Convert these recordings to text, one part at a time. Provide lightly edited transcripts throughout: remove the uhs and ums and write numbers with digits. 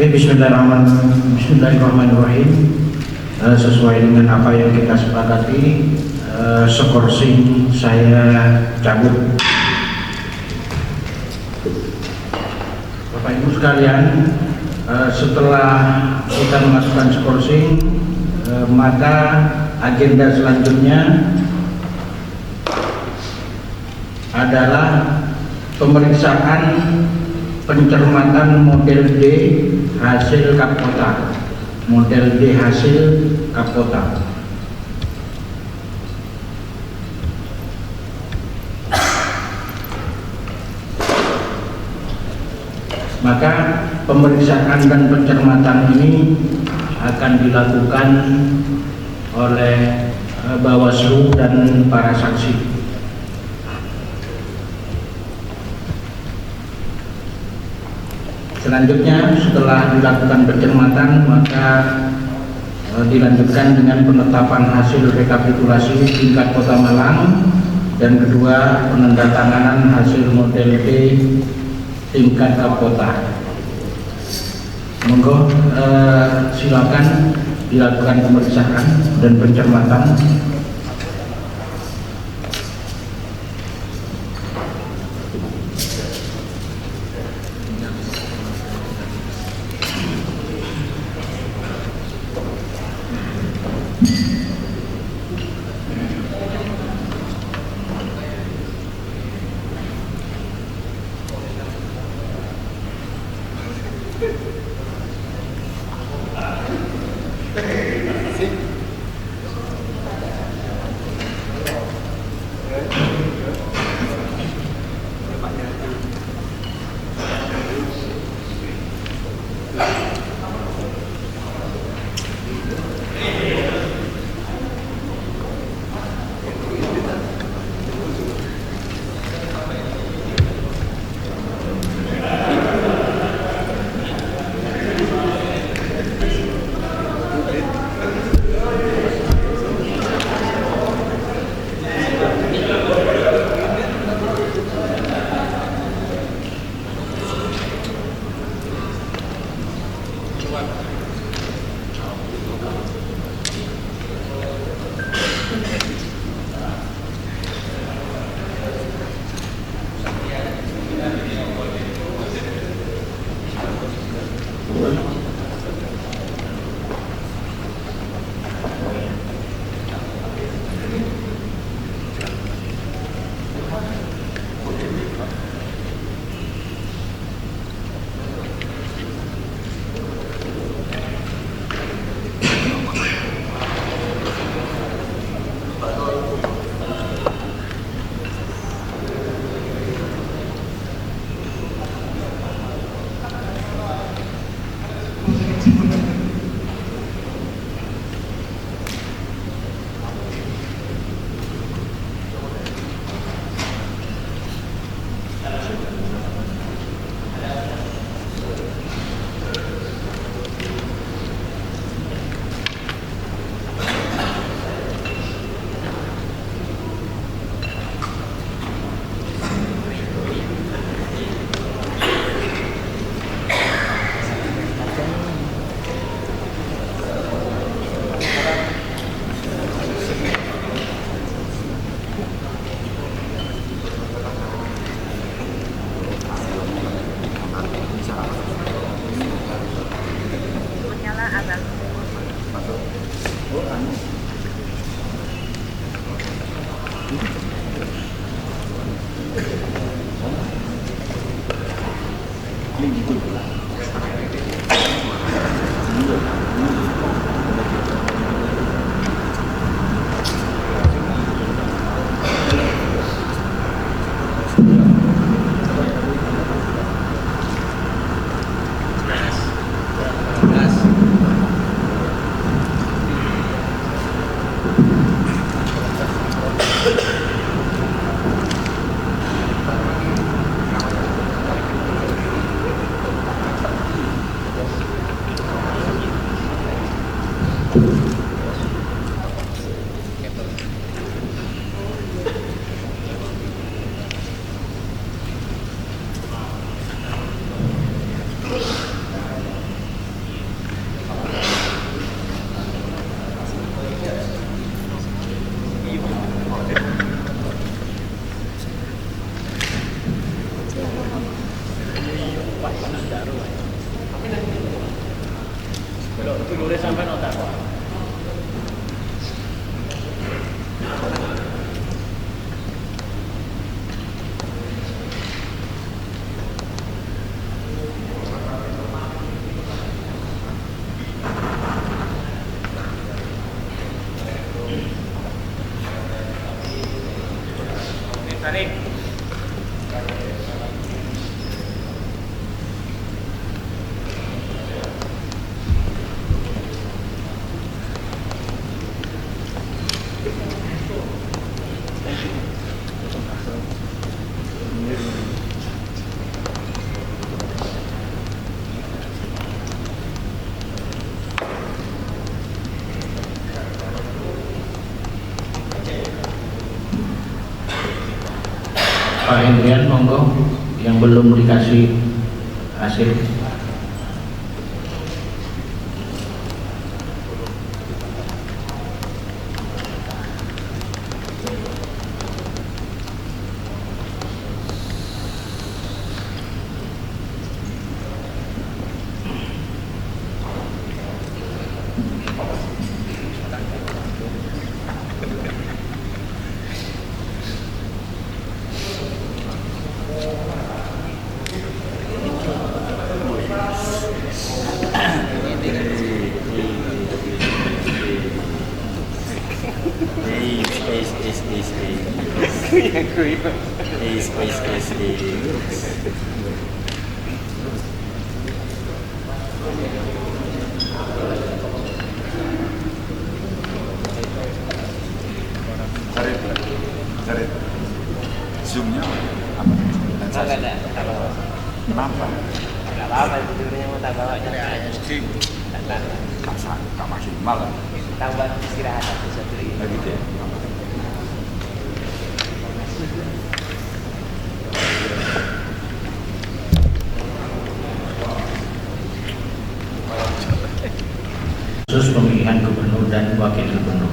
Bismillahirrahmanirrahim. Sesuai dengan apa yang kita sepakati, skorsing saya cabut. Bapak Ibu sekalian, setelah kita mengajukan skorsing, maka agenda selanjutnya adalah pemeriksaan pencermatan model D hasil Kapota. Model D hasil Kapota. Maka pemeriksaan dan pencermatan ini akan dilakukan oleh Bawaslu dan para saksi. Selanjutnya, setelah dilakukan pencermatan, maka dilanjutkan dengan penetapan hasil rekapitulasi tingkat Kota Malang, dan kedua penandatanganan hasil model D tingkat Kapota. Monggo, silakan dilakukan pemeriksaan dan pencermatan. Kalau dulu sampai notar. Tarik. Pak Hendrian, monggo yang belum dikasih hasil. Cari zoomnya apa? Kenapa? Nggak apa-apa, tidurnya mau tak bawa SD tak maksimal lah. tambah istirahat satu lagi. Nah, gitu ya. Khusus pemilihan gubernur dan wakil gubernur.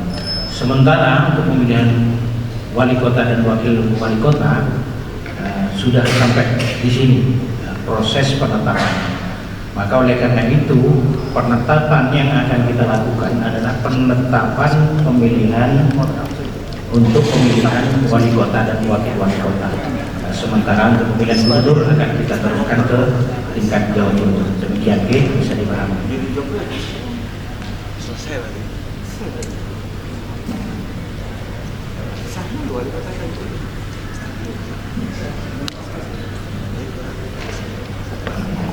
Sementara untuk pemilihan wali kota dan wakil wali kota sudah sampai di sini proses penetapan. Maka oleh karena itu penetapan yang akan kita lakukan adalah penetapan pemilihan untuk pemilihan wali kota dan wakil wali kota. Sementara untuk pemilihan gubernur akan kita teruskan ke tingkat Jawa Timur. Demikian, bisa dipahami. Selesai tadi. Sama wali kota kan.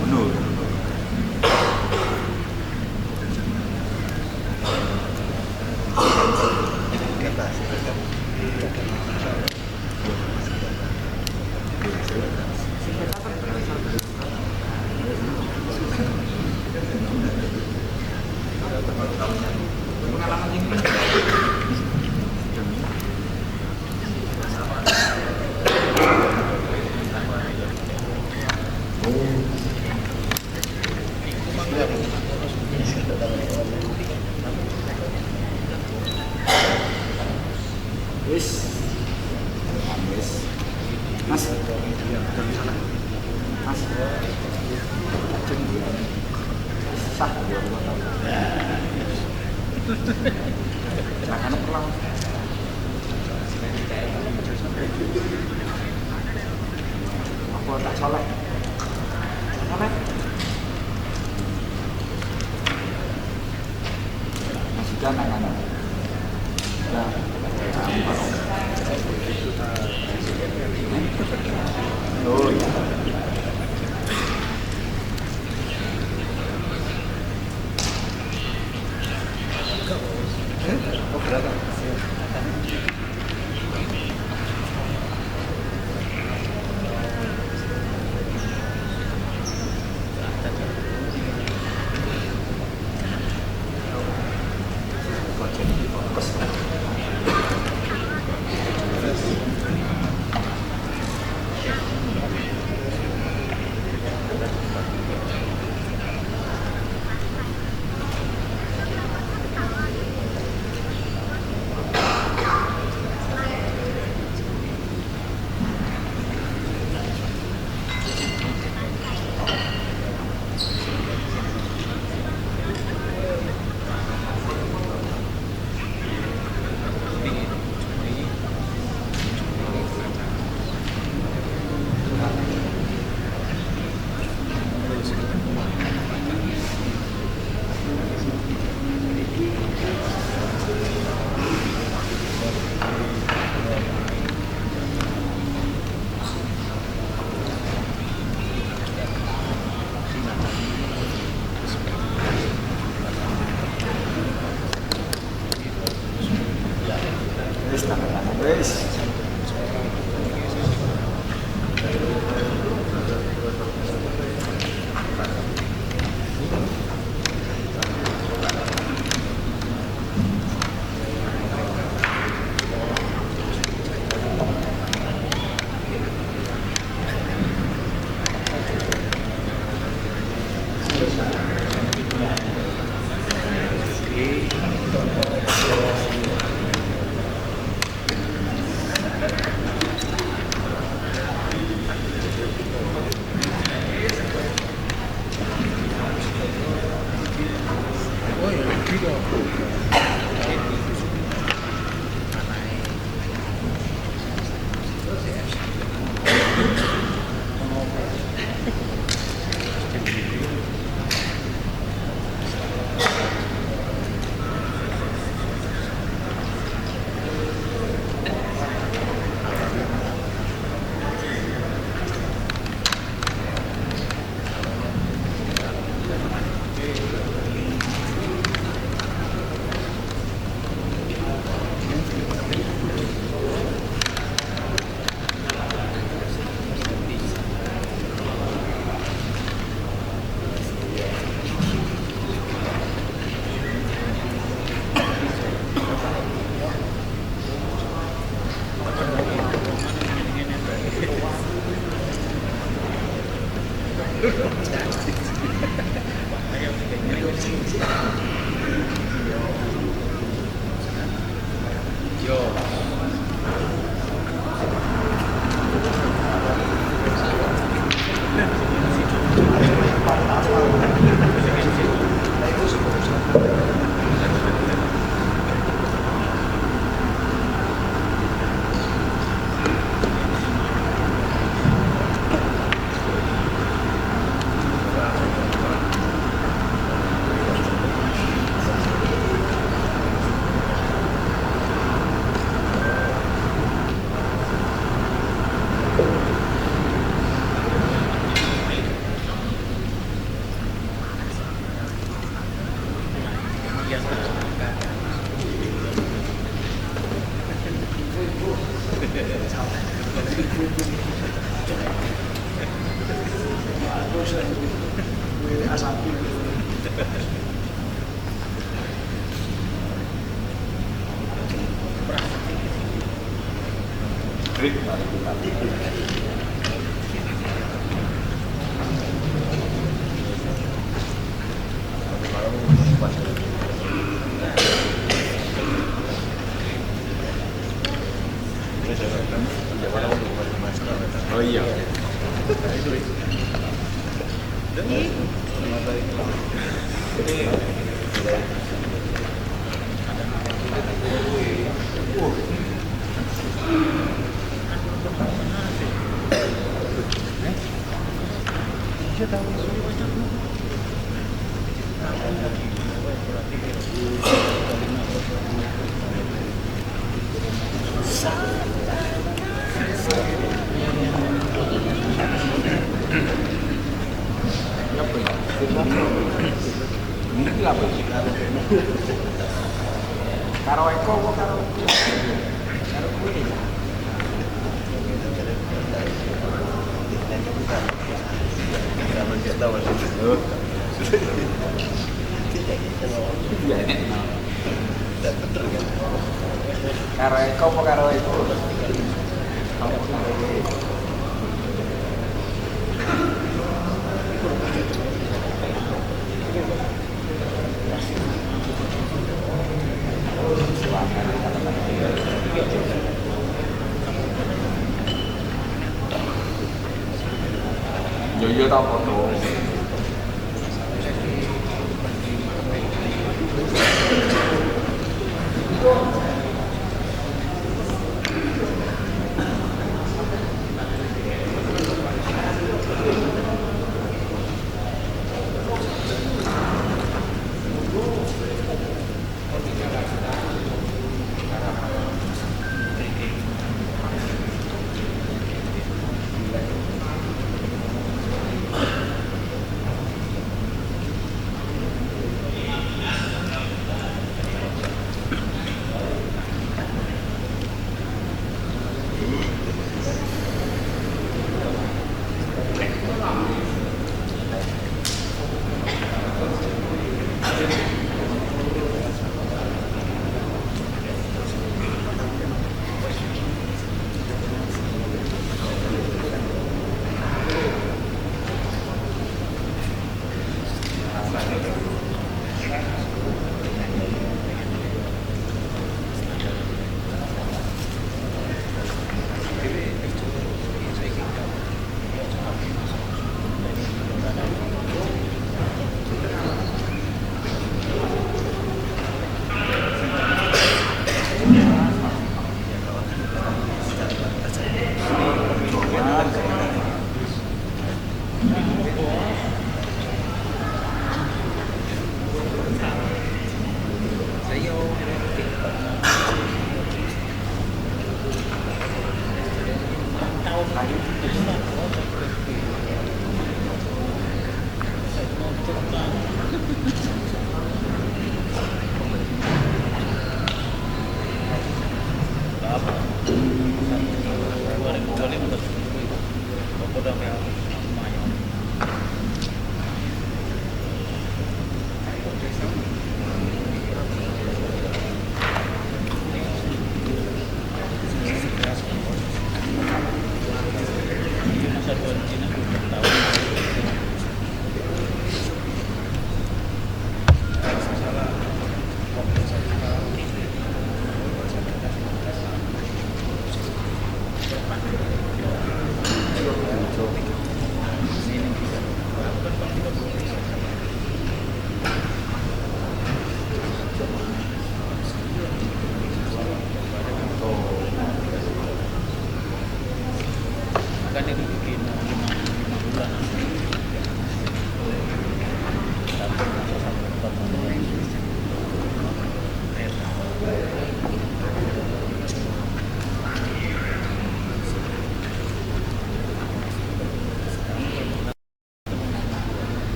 Gubernur. Wis, Mas, Mas, sah ya, jangan perlahan. Aku tak salah, masih dan anak-anak. Oh iya. Oh berapa? Oh iya. Ini apa sih? Karo Eko kok karo kuwi. Karo Eko apa karo Eko? Yo tau foto.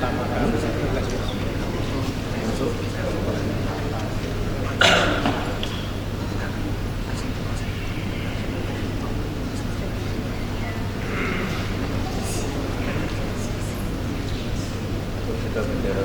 pertama kali masuk. Kita bendera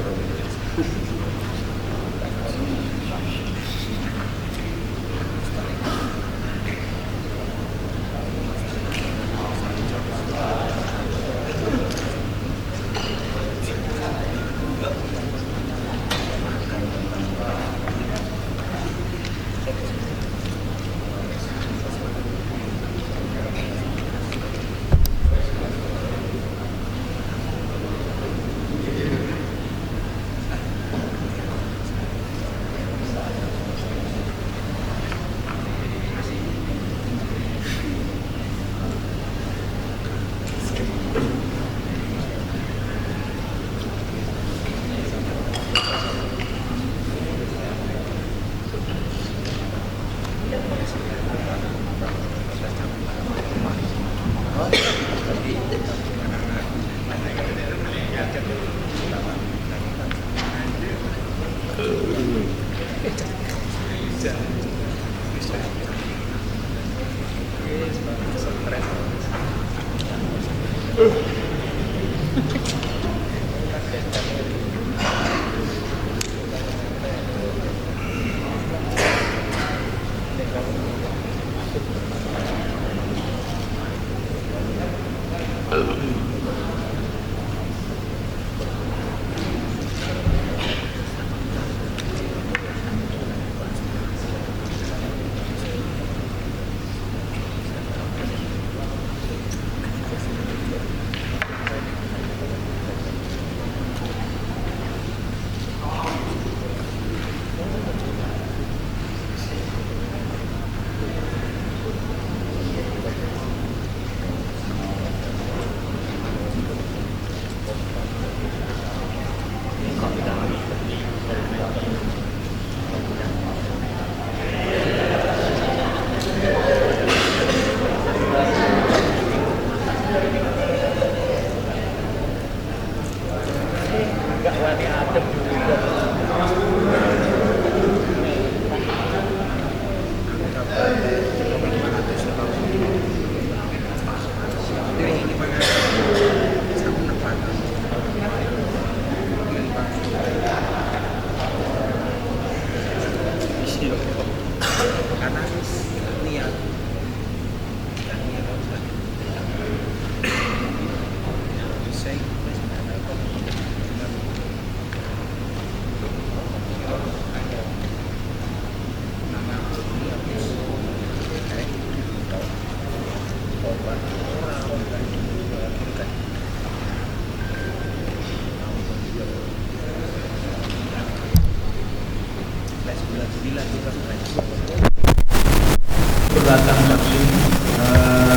Keberatan saksi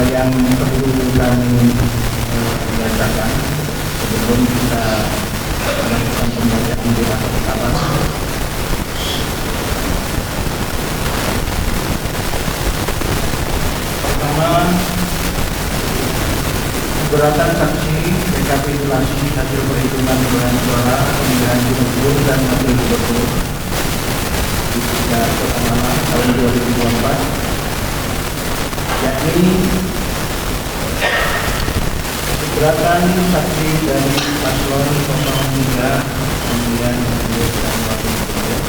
yang perlu kami bacakan sebelum kita melakukan pembacaan di masa pertama. Pertama, keberatan saksi rekapitulasi hasil perhitungan perolehan suara pemilihan gubernur dan wakil gubernur di tingkat pertama tahun 2024, yakni keberatan saksi dari paslon 03 pemilihan gubernur dan wakil gubernur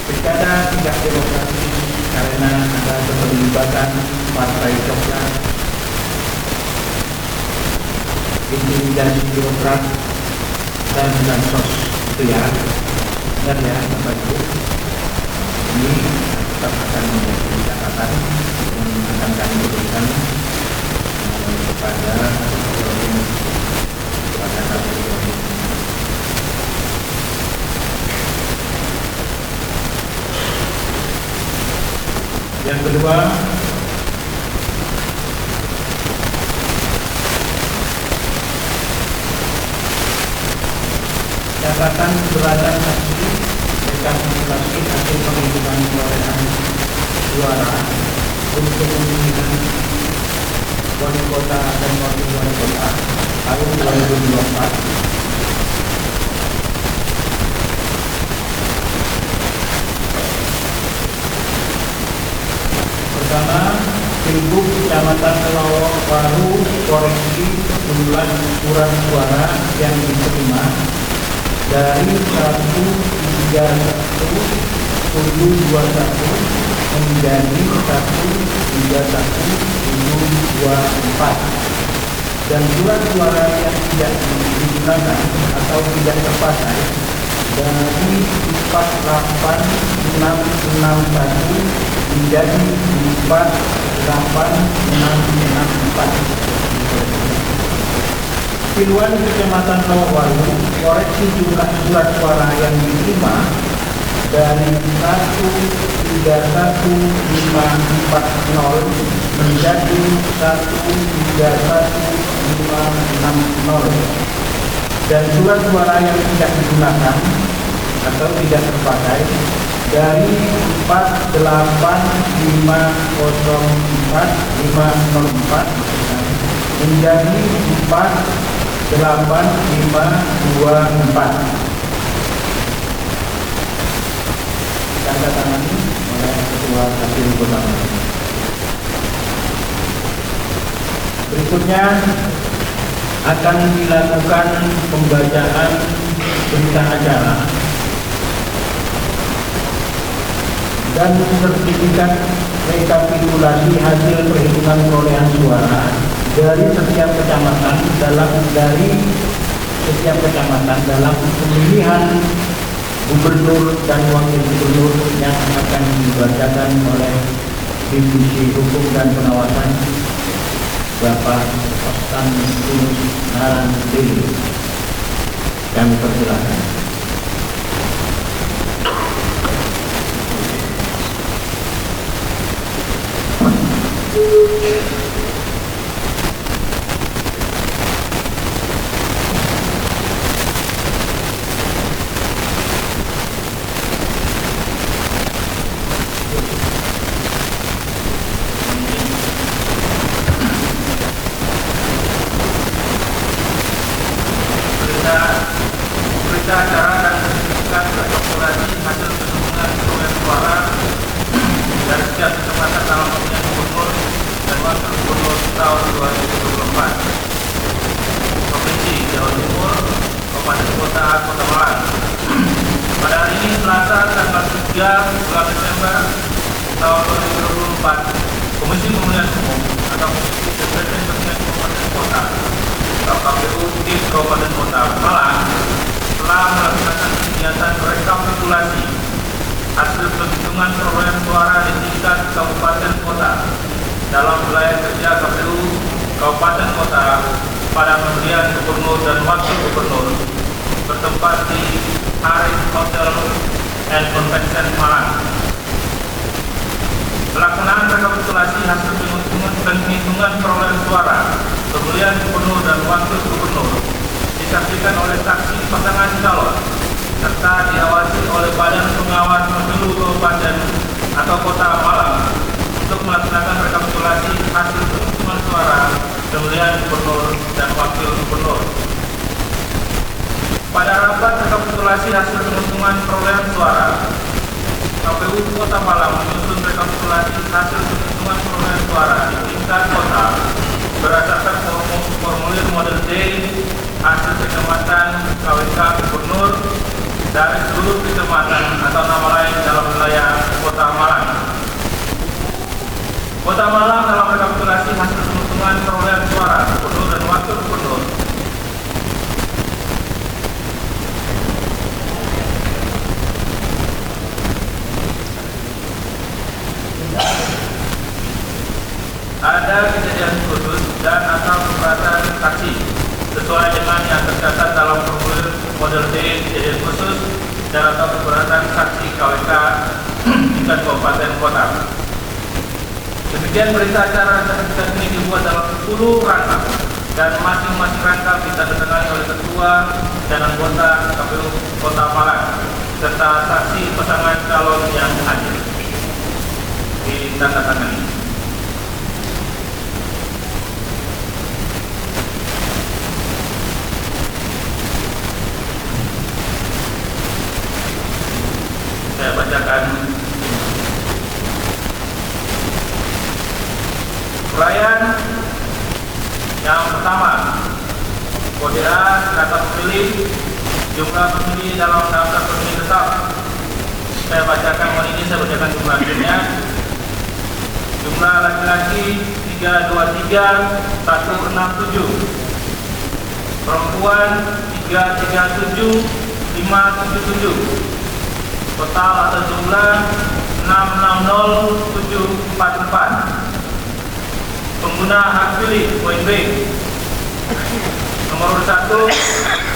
pilkada tidak demokratis karena ada keterlibatan partai coklat, intimidasi birokrat dan bansos. Itu ya, benar ya Bapak Ibu. Ini tetap akan menjadi catatan yang akan kami berikan kepada kami. Yang kedua, catatan keberatan saksi rekapitulasi hasil penghitungan perolehan suara untuk pemilihan wali kota dan wakil wali kota tahun 2024. Pertama, Pilgub Kecamatan Lawang Baru koreksi jumlah surat suara yang diterima dari 131.721 menjadi 131.724 dan surat suara yang tidak digunakan atau tidak terpakai dari 48661 menjadi 48664. Piluan Kecamatan Rawabaru koreksi jumlah surat suara yang diterima dari 131.540 menjadi 131.560 dan surat suara yang tidak digunakan atau tidak terpakai dari 48504 menjadi 48524. Tanda tangani oleh Ketua Hasil Kota. Berikutnya akan dilakukan pembacaan berita acara dan sertifikat rekapitulasi hasil perhitungan perolehan suara dari setiap kecamatan dalam pemilihan gubernur dan wakil gubernur yang akan dibacakan oleh Divisi Hukum dan Pengawasan Bapak Ostan Yunus Narandili. Kami persilakan. Berita acara dan sertifikat rekapitulasi hasil penghitungan perolehan suara dari setiap kecamatan dalam pemilihan gubernur dan wakil gubernur tahun 2024. Provinsi Jawa Timur, Kabupaten Kota, Kota Malang. Pada hari ini Selasa tanggal 3 bulan Desember tahun 2024, Komisi Pemilihan Umum atau Komisi Deputi Pemilihan Kabupaten Kota KPU di Kabupaten Kota Malang telah melaksanakan kegiatan rekapitulasi hasil penghitungan perolehan suara di tingkat kabupaten kota dalam wilayah kerja KPU Kabupaten Kota pada pemilihan gubernur dan wakil gubernur bertempat di Arif Hotel and Convention Malang. Pelaksanaan rekapitulasi hasil penghitungan perolehan suara pemilihan gubernur dan wakil gubernur disaksikan oleh saksi pasangan calon serta diawasi oleh Badan Pengawas Pemilu Kabupaten atau Kota Malang untuk melaksanakan rekapitulasi hasil penghitungan suara pemilihan gubernur dan wakil gubernur. Pada rapat rekapitulasi hasil penghitungan perolehan suara, KPU Kota Malang menyusun rekapitulasi hasil penghitungan perolehan suara di tingkat kota berdasarkan formulir model D hasil kecamatan KWK gubernur dari seluruh kecamatan atau nama lain dalam wilayah Kota Malang. Kota Malang dalam rekapitulasi hasil penghitungan perolehan suara gubernur dan wakil gubernur ada kejadian khusus dan atau keberatan saksi sesuai dengan yang tercatat dalam formulir model D kejadian khusus dan atau keberatan saksi KWK tingkat kabupaten kota. Demikian berita acara sertifikat ini dibuat dalam 10 rangka dan masing-masing rangka ditandatangani oleh ketua dan anggota KPU Kota Malang serta saksi pasangan calon yang hadir. Ditandatangani. Yang pertama, kode A data pemilih, jumlah pemilih dalam daftar pemilih tetap. Saya bacakan jumlah akhirnya. Jumlah laki-laki 323 167, perempuan 337 577, total atau jumlah 660744. Pengguna hak pilih poin B. Nomor 1,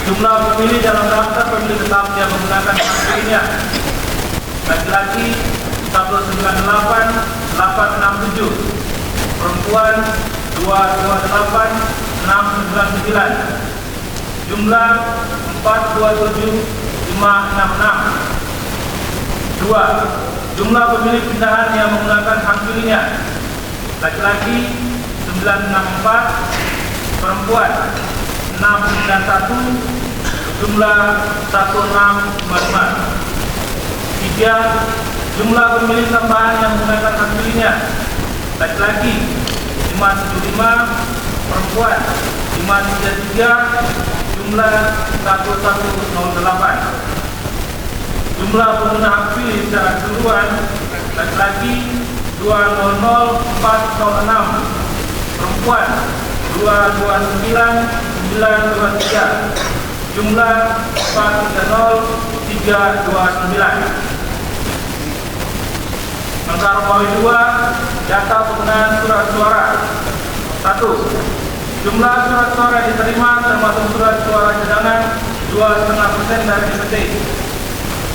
jumlah pemilih dalam daftar pemilih tetap yang menggunakan hak pilihnya. Laki-laki 198 867, perempuan 228 699, jumlah 427 566. 2. Jumlah pemilih pindahan yang menggunakan hak pilihnya. Laki-laki 964, perempuan 691, jumlah 1655. 3. Jumlah pemilih tambahan yang menggunakan hak pilihnya. Laki-laki 575, perempuan 533, jumlah 1108. Jumlah pengguna hak pilih secara keseluruhan. Laki-laki 200406, perempuan 229923, jumlah 430329. Angka poin 2, data penggunaan surat suara. 1. Jumlah surat suara diterima termasuk surat suara cadangan 2,5% dari DPT.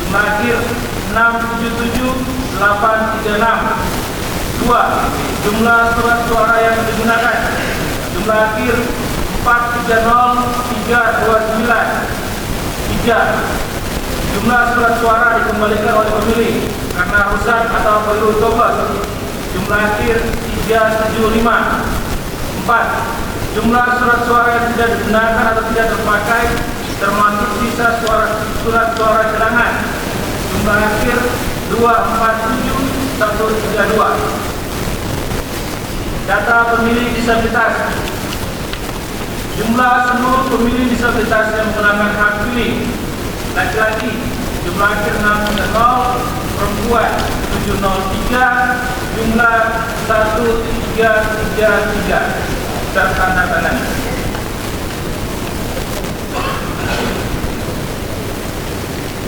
Jumlah akhir 677836. 2. Jumlah surat suara yang digunakan. Jumlah akhir 430329. 3. Jumlah surat suara dikembalikan oleh pemilih karena rusak atau perlu coblos. Jumlah akhir 375. 4. Jumlah surat suara yang tidak digunakan atau tidak terpakai termasuk sisa surat suara cadangan. Jumlah akhir 247132. Data pemilih disabilitas. Jumlah seluruh pemilih disabilitas yang menggunakan hak pilih. Laki-laki jumlah akhir 630, perempuan 703, jumlah 1333. Tanda tangan.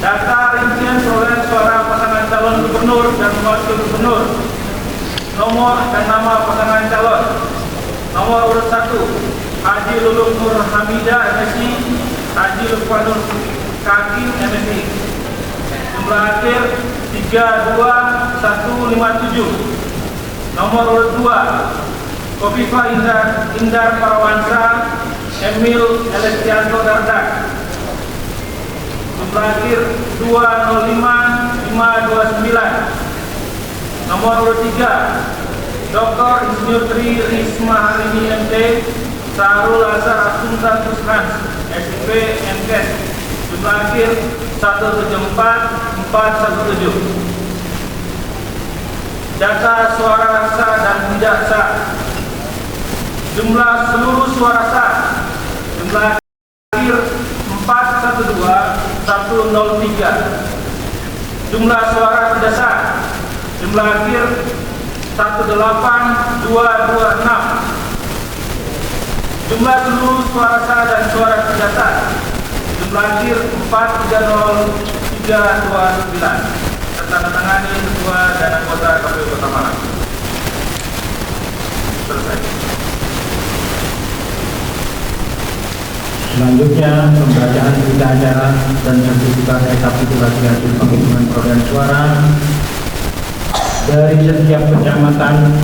Data rincian perolehan suara pasangan calon gubernur dan wakil gubernur. Nomor dan nama pasangan calon. Nomor urut 1, Haji Luluk Nur Hamidah MSI, Haji Lukmanur Kakim MSI. Jumlah akhir 32157. Nomor urut 2, Kofifa Indar Parawansa Emil Elestianto Dardak. Jumlah akhir 205529. Nomor urut 3, Dr. Insinyur Tri Risma Harini MT Sarul Azhar Assunta Tusnans SIP MKes. Jumlah akhir 174417. Data suara sah dan tidak sah. Jumlah seluruh suara sah. Jumlah akhir 412103. Jumlah suara tidak sah. Jumlah akhir 18226. Jumlah seluruh suara sah dan suara tidak sah. Jumlah akhir 430329. Tertandatangani Ketua dan anggota KPU Kota Malang. Selesai. Selanjutnya, pembacaan berita acara dan sertifikat rekapitulasi hasil penghitungan perolehan suara dari setiap kecamatan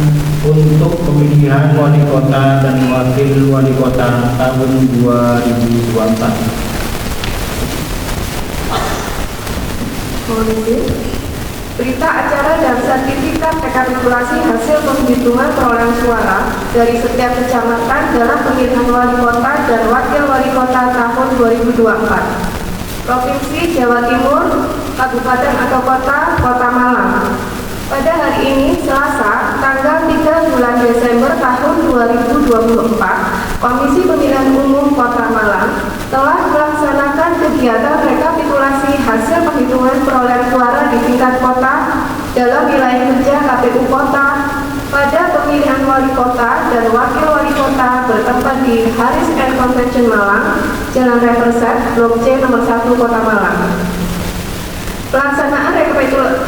untuk pemilihan wali kota dan wakil wali kota tahun 2024. Berita acara dan sertifikat rekapitulasi hasil penghitungan perolehan suara dari setiap kecamatan dalam pemilihan wali kota dan wakil wali kota tahun 2024. Provinsi Jawa Timur, Kabupaten atau Kota, Kota Malang. Pada hari ini, Selasa, tanggal 3 bulan Desember tahun 2024, Komisi Pemilihan Umum Kota Malang telah melaksanakan kegiatan rekapitulasi hasil penghitungan perolehan suara di tingkat kota dalam wilayah kerja KPU Kota pada pemilihan wali kota dan wakil wali kota bertempat di Haris Air Convention Malang, Jalan Reverset, Blok C nomor 1 Kota Malang. Pelaksanaan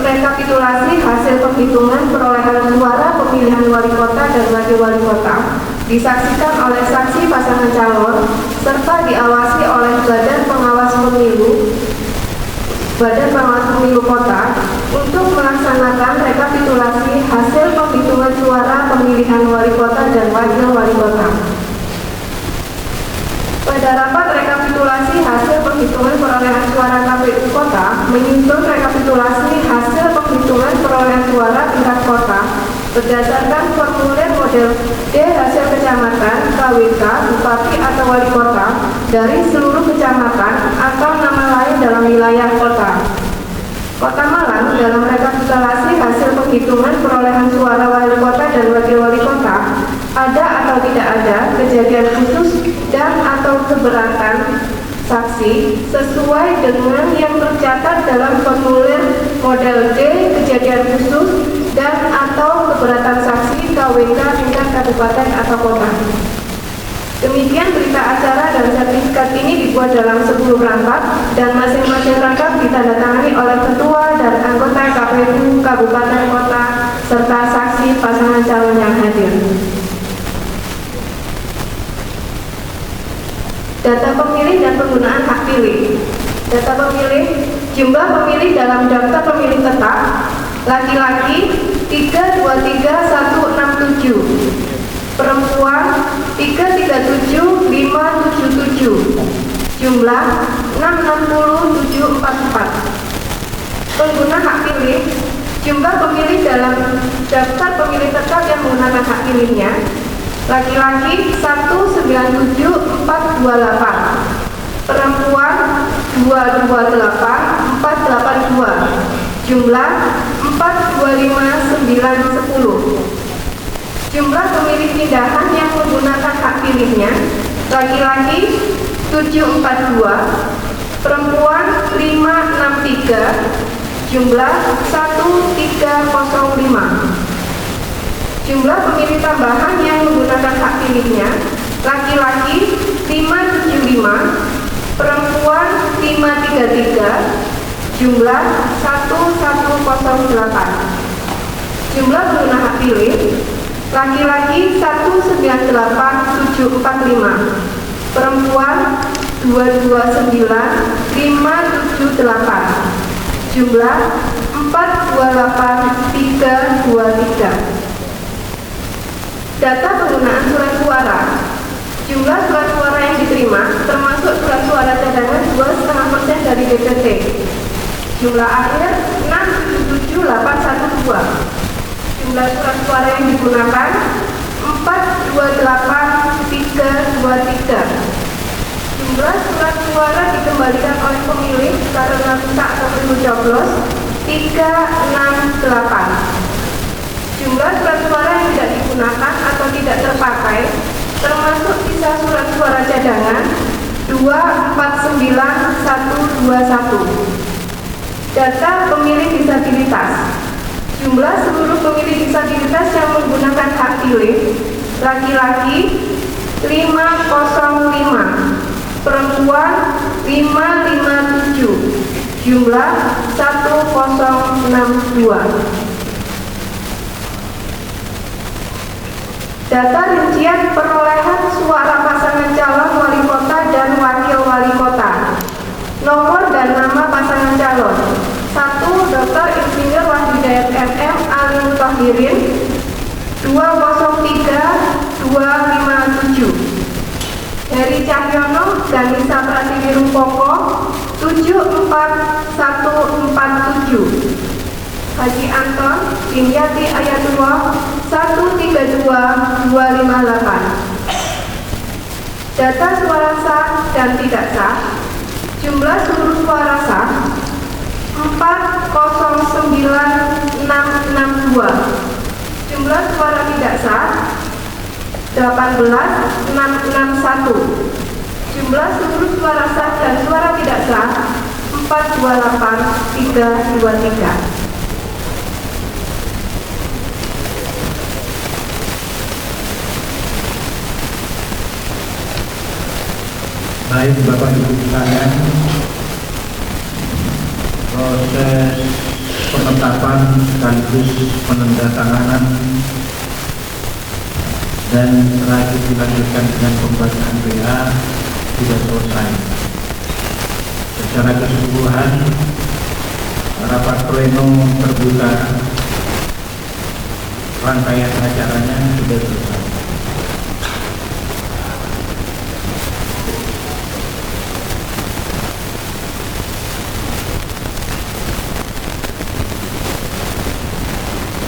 rekapitulasi hasil penghitungan perolehan suara pemilihan wali kota dan wakil wali kota disaksikan oleh saksi pasangan calon serta diawasi oleh Badan Pengawas Pemilu Kota untuk melaksanakan rekapitulasi hasil penghitungan suara pemilihan wali kota dan wakil wali kota. Pada rapat rekapitulasi hasil penghitungan perolehan suara KPU Kota menyusun rekapitulasi hasil penghitungan perolehan suara tingkat kota berdasarkan formulir model D hasil kecamatan, KWK, bupati atau wali kota dari seluruh kecamatan atau nama lain dalam wilayah kota. Kota Malang dalam rekapitulasi hasil penghitungan perolehan suara wali kota dan wakil wali kota ada atau tidak ada kejadian khusus dan atau keberatan saksi sesuai dengan yang tercatat dalam formulir model D kejadian khusus dan atau keberatan saksi KWK tingkat kabupaten atau kota. Demikian berita acara dan sertifikat ini dibuat dalam 10 rangkap dan masing-masing rangkap ditandatangani oleh ketua dan anggota KPU kabupaten kota serta saksi pasangan calon yang hadir. Data pemilih dan penggunaan hak pilih. Data pemilih, jumlah pemilih dalam daftar pemilih tetap laki-laki 323.167, perempuan 337.577, jumlah 660.744. Pengguna hak pilih, jumlah pemilih dalam daftar pemilih tetap yang menggunakan hak pilihnya laki-laki 197.428, perempuan 228.482, jumlah 425.910. Jumlah pemilih pindahan yang menggunakan hak pilihnya laki-laki 742, perempuan 563, jumlah 1305. Jumlah pemilih tambahan yang menggunakan hak pilihnya laki-laki 575, perempuan 533, jumlah 1108. Jumlah pengguna hak pilih laki-laki 198.745, perempuan 229.578, jumlah 428.323. Data penggunaan surat suara. Jumlah surat suara yang diterima termasuk surat suara cadangan 2,5% dari DPT. Jumlah akhir 677.812. Jumlah surat suara yang digunakan 428.323. Jumlah surat suara dikembalikan oleh pemilih karena rusak atau perlu coblos 368. Jumlah surat suara yang tidak digunakan atau tidak terpakai termasuk sisa surat suara cadangan 249.121. Data pemilih disabilitas. Jumlah seluruh pemilih disabilitas yang menggunakan hak pilih laki-laki 505, perempuan 557, jumlah 1062. Data rincian perolehan suara pasangan calon wali kota dan wakil wali kota. Nomor dan nama pasangan calon: 1. Dr. Insinyur Wahidayat MM Alim Tohirin 203.257, Heri Cahyono Ganisa Pratiwi Rumpoko 74147, Haji Anton Dimyati Ayatullah 132258. Data suara sah dan tidak sah. Jumlah seluruh suara sah 409.609, 662. Jumlah suara tidak sah 18.661. Jumlah seluruh suara sah dan suara tidak sah 428.323. Baik Bapak Ibu sekalian, proses penetapan sekaligus penandatanganan dan terakhir dilanjutkan dengan pembacaan PA sudah selesai. Secara keseluruhan rapat pleno terbuka rangkaian acaranya sudah selesai.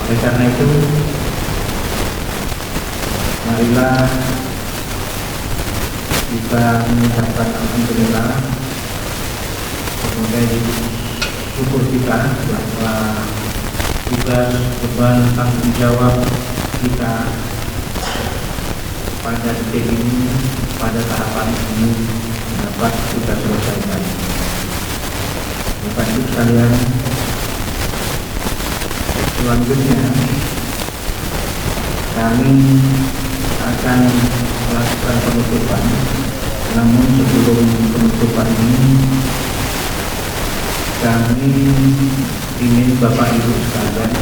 Oleh karena itu, marilah kita mengucapkan alhamdulillah, semoga syukur kita bahwa tugas beban tanggung jawab kita pada detik ini, pada tahapan ini dapat kita selesaikan. Bapak Ibu sekalian, selanjutnya kami akan melakukan penutupan. Namun sebelum penutupan ini, kami ingin Bapak Ibu sekalian